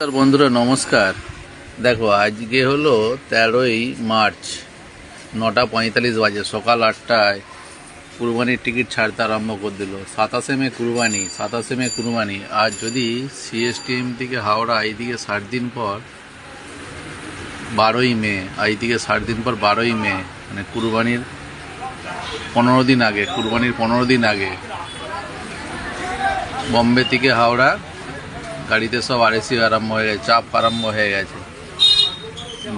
বন্ধুরা নমস্কার। দেখো আজকে হলো 13ই মার্চ, 9:45 বাজে। সকাল 8টায় কুরবানির টিকিট ছাড়তে আরম্ভ করে দিল। 27শে মে কুরবানি। আর যদি সিএসটিএম থেকে হাওড়া এইদিকে 60 দিন পর 12ই মে, এইদিকে 60 দিন পর 12ই মে, মানে কুরবানির 15 দিন আগে, কুরবানির 15 দিন আগে বম্বে থেকে হাওড়া গাড়িতে সব আরএসি আরম্ভ হয়ে গেছে, চাপ আরম্ভ হয়ে গেছে।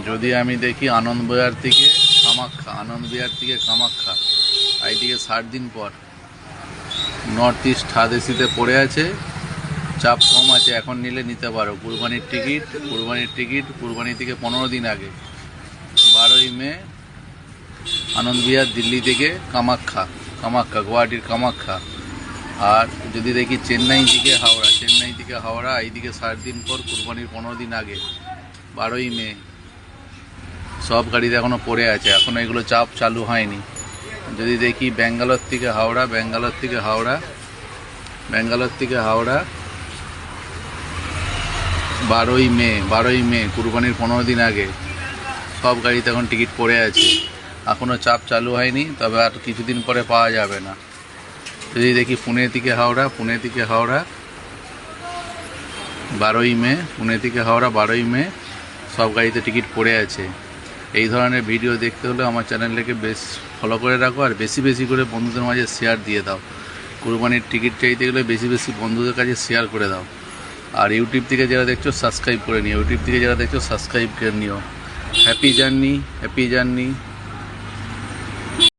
যদি আমি দেখি আনন্দবিহার থেকে কামাখ্যা এইদিকে 60 দিন পর নর্থ ইস্ট থার্ড এসিতে পড়ে আছে, চাপ কম আছে। এখন নিলে নিতে পারো কুরবানির টিকিট কুরবানি থেকে 15 দিন আগে 12ই মে আনন্দবিহার, দিল্লি থেকে কামাখ্যা, গুয়াহাটির কামাখ্যা। আর যদি দেখি চেন্নাই থেকে হাওড়া এইদিকে 60 দিন পর কুরবানির 15 দিন আগে 12ই মে, সব গাড়িতে এখনও পড়ে আছে, এখনও এগুলো চাপ চালু হয়নি। যদি দেখি ব্যাঙ্গালোর থেকে হাওড়া 12ই মে কুরবানির 15 দিন আগে, সব গাড়িতে এখন টিকিট পড়ে আছে, এখনও চাপ চালু হয়নি, তবে আর কিছুদিন পরে পাওয়া যাবে না। যদি দেখি পুনে থেকে হাওড়া 12ই মে, সব গাড়িতে টিকিট পড়ে আছে। এই ধরনের ভিডিও দেখতে হলে আমার চ্যানেলটাকে বেশ ফলো করে রাখো, আর বেশি বেশি করে বন্ধুদের মাঝে শেয়ার দিয়ে দাও। কুরবানির টিকিট চাইতে গেলে বেশি বেশি বন্ধুদের কাছে শেয়ার করে দাও। আর ইউটিউব থেকে যারা দেখছো সাবস্ক্রাইব করে নিও। Happy journey.